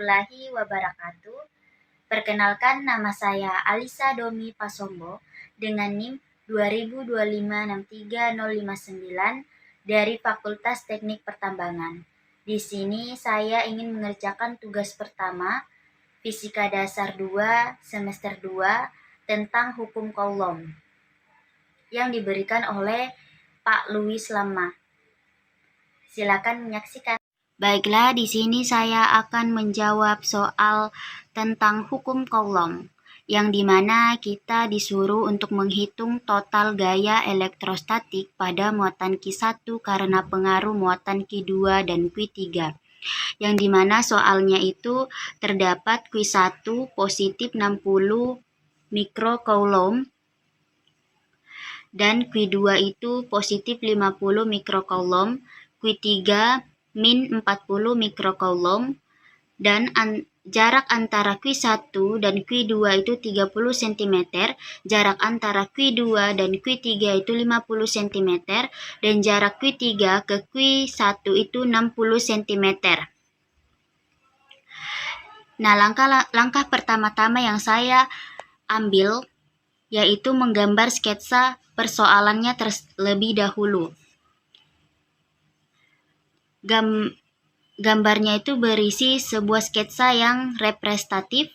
warahmatullahi wabarakatuh. Perkenalkan, nama saya Alisa Domi Pasombo dengan NIM 20256359 dari Fakultas Teknik Pertambangan. Di sini saya ingin mengerjakan tugas pertama Fisika Dasar 2 semester 2 tentang hukum Coulomb yang diberikan oleh Pak Louis Lemma. Silakan menyaksikan. Baiklah, di sini saya akan menjawab soal tentang hukum Coulomb, yang dimana kita disuruh untuk menghitung total gaya elektrostatik pada muatan Q1 karena pengaruh muatan Q2 dan Q3. Yang dimana soalnya itu terdapat Q1 positif 60 mikrocoulomb dan Q2 itu positif 50 mikrocoulomb, Q3 min 40 mikrocoulomb, dan jarak antara Q1 dan Q2 itu 30 cm, jarak antara Q2 dan Q3 itu 50 cm, dan jarak Q3 ke Q1 itu 60 cm. Nah, langkah pertama-tama yang saya ambil yaitu menggambar sketsa persoalannya terlebih dahulu. Gambarnya itu berisi sebuah sketsa yang representatif,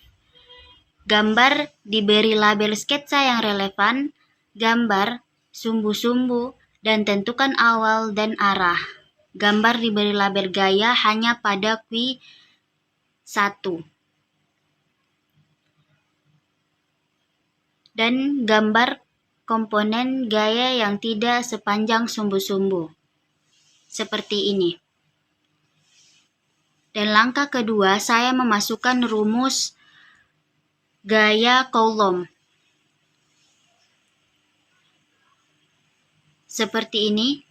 gambar diberi label sketsa yang relevan, gambar sumbu-sumbu, dan tentukan awal dan arah. Gambar diberi label gaya hanya pada Q1. Dan gambar komponen gaya yang tidak sepanjang sumbu-sumbu. Seperti ini. Dan langkah kedua, saya memasukkan rumus gaya Coulomb. Seperti ini.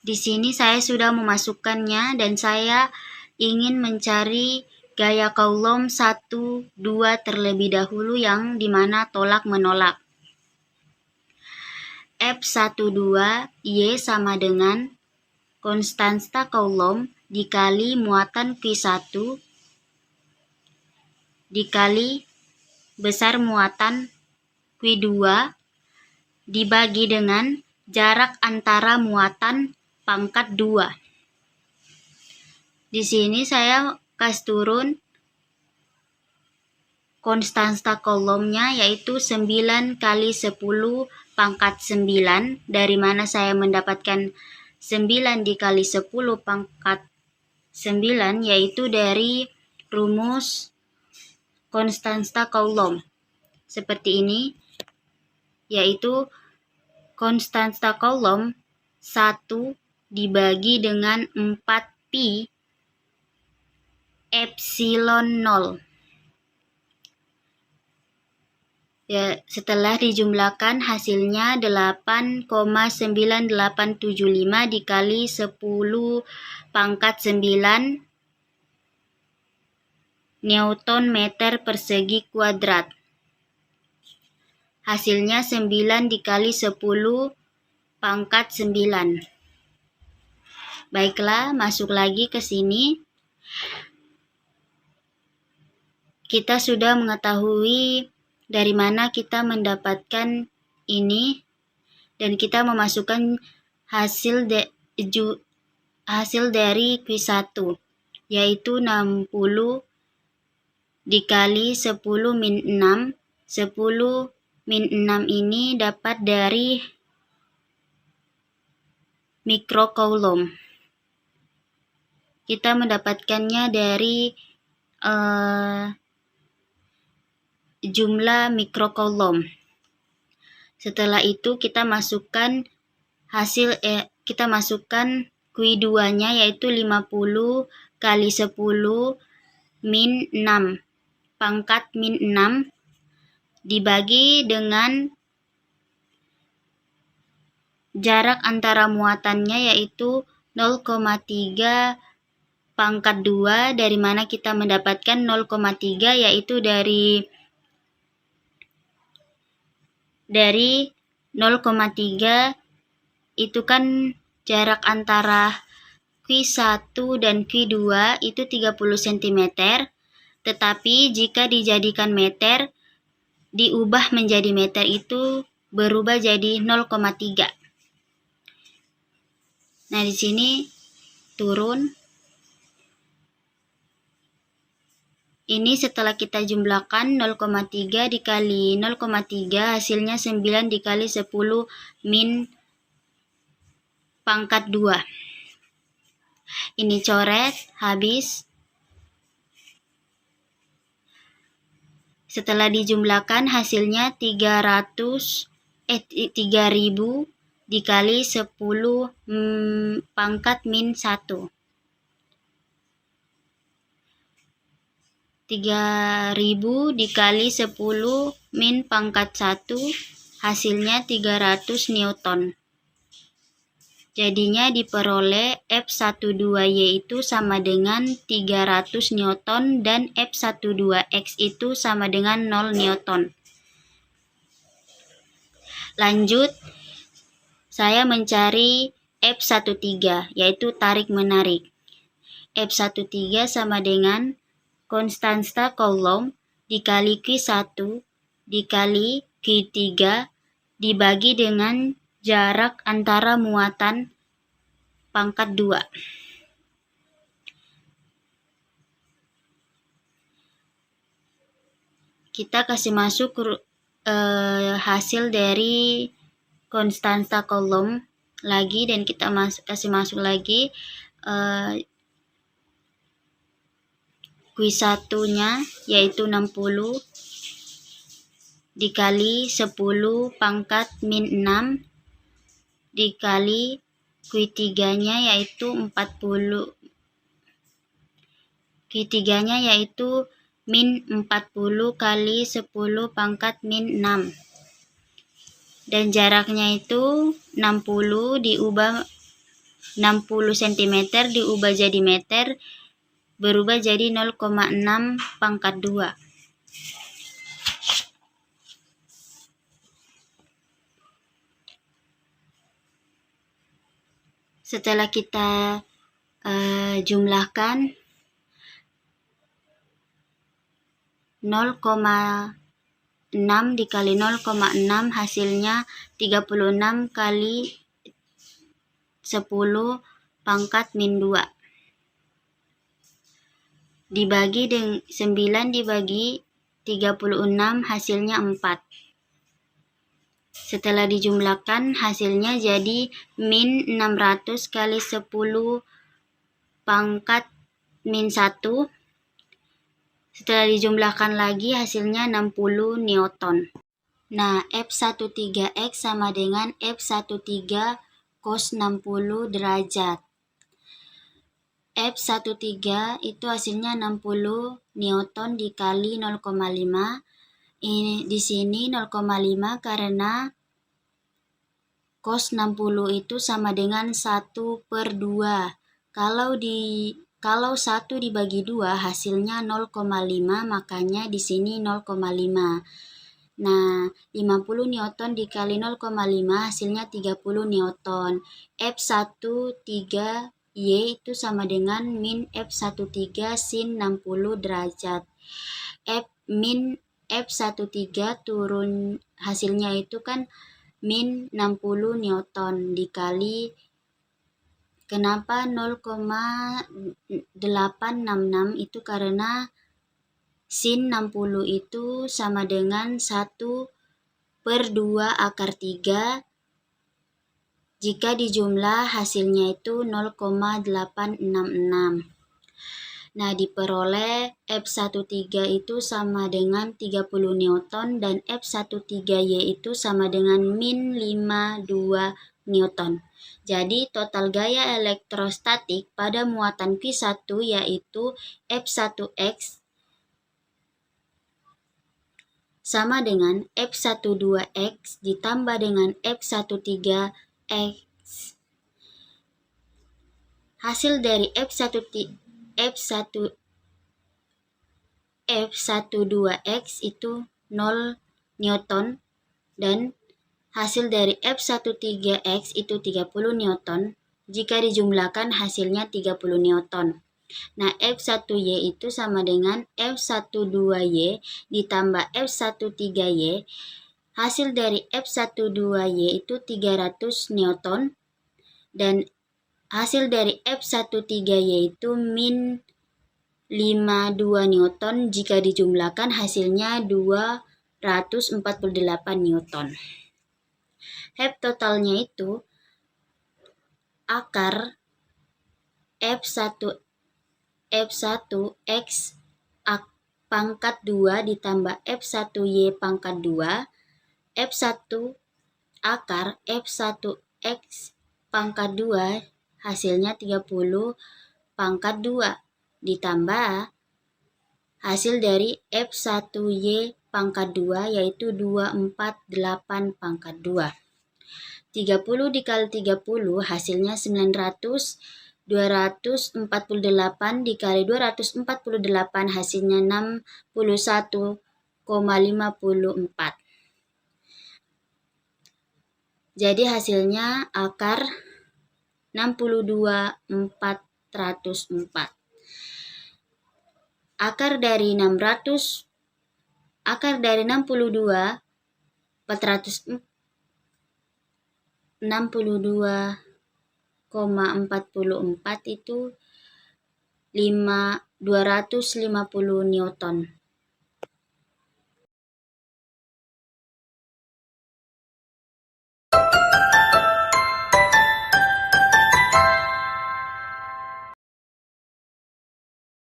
Di sini saya sudah memasukkannya dan saya ingin mencari gaya Coulomb 1, 2 terlebih dahulu yang dimana tolak menolak. F12 Y sama dengan konstanta Coulomb dikali muatan Q1 dikali besar muatan Q2 dibagi dengan jarak antara muatan pangkat 2. Di sini saya kasih turun konstanta Coulomb-nya yaitu 9 kali 10 pangkat 9, dari mana saya mendapatkan 9 dikali 10 pangkat 9 yaitu dari rumus konstanta Coulomb. Seperti ini, yaitu konstanta Coulomb 1 dibagi dengan 4pi epsilon 0. Ya, setelah dijumlahkan hasilnya 8,9875 dikali 10 pangkat 9 Newton meter persegi kuadrat. Hasilnya 9 dikali 10 pangkat 9. Baiklah, masuk lagi ke sini. Kita sudah mengetahui dari mana kita mendapatkan ini dan kita memasukkan hasil dari Q1 yaitu 60 dikali 10 min 6. 10 min 6 ini dapat dari mikrocoulomb. Kita mendapatkannya dari jumlah mikrocoulomb. Setelah itu kita masukkan kita masukkan Q2-nya yaitu 50 kali 10 min 6 pangkat min 6 dibagi dengan jarak antara muatannya yaitu 0,3 pangkat 2, dari mana kita mendapatkan 0,3 yaitu dari 0,3 itu kan jarak antara Q1 dan Q2 itu 30 cm, tetapi jika dijadikan meter, diubah menjadi meter itu berubah jadi 0,3. Nah, di sini turun. Ini setelah kita jumlahkan 0,3 dikali 0,3 hasilnya 9 dikali 10 min pangkat 2. Ini coret, habis. Setelah dijumlahkan hasilnya 3000 dikali 10 pangkat min 1. 3000 dikali 10 min pangkat 1 hasilnya 300 Newton. Jadinya diperoleh F12Y itu sama dengan 300 Newton dan F12X itu sama dengan 0 Newton. Lanjut, saya mencari F13 yaitu tarik-menarik. F13 sama dengan konstanta Coulomb dikali Q1 dikali Q3 dibagi dengan jarak antara muatan pangkat 2. Kita kasih masuk hasil dari konstanta Coulomb lagi, dan kita kasih masuk lagi Q1-nya yaitu 60 dikali 10 pangkat min 6 dikali Q3-nya yaitu 40. Q3-nya yaitu min 40 kali 10 pangkat min 6. Dan jaraknya itu 60 diubah 60 cm diubah jadi meter, berubah jadi 0,6 pangkat 2. Setelah kita jumlahkan 0,6 dikali 0,6 hasilnya 36 kali 10 pangkat min 2. Dibagi dengan 9 dibagi 36 hasilnya 4. Setelah dijumlahkan hasilnya jadi min 600 kali 10 pangkat min 1. Setelah dijumlahkan lagi hasilnya 60 Newton. Nah, F13X sama dengan F13 cos 60 derajat. F13 itu hasilnya 60 Newton dikali 0,5. Ini di sini 0,5 karena cos 60 itu sama dengan 1/2. Kalau 1 dibagi 2 hasilnya 0,5, makanya di sini 0,5. Nah, 50 Newton dikali 0,5 hasilnya 30 Newton. F13Y itu sama dengan min F13 sin 60 derajat. Min F13 turun hasilnya itu kan min 60 Newton dikali, kenapa 0,866 itu karena sin 60 itu sama dengan 1/2 akar 3. Jika dijumlah hasilnya itu 0,866. Nah, diperoleh F13 itu sama dengan 30 Newton dan F13Y itu sama dengan min 52 Newton. Jadi total gaya elektrostatik pada muatan Q1 yaitu F1X sama dengan F12X ditambah dengan F13X. Hasil dari F12X itu 0 Newton dan hasil dari F13X itu 30 Newton. Jika dijumlahkan hasilnya 30 Newton. Nah, F1Y itu sama dengan F12Y ditambah F13Y. Hasil dari F12Y itu 300 Newton. Dan hasil dari F13Y itu min 52 Newton. Jika dijumlahkan hasilnya 248 Newton. Heb totalnya itu akar F1 X pangkat 2 ditambah F1Y pangkat 2, F1 akar F1 X pangkat 2 hasilnya 30 pangkat 2 ditambah hasil dari F1Y pangkat 2 yaitu 248 pangkat 2. 30 dikali 30 hasilnya 900. 248 dikali 248 hasilnya 61,54. Jadi hasilnya akar 62,404. Akar dari 62,44 itu 250 Newton.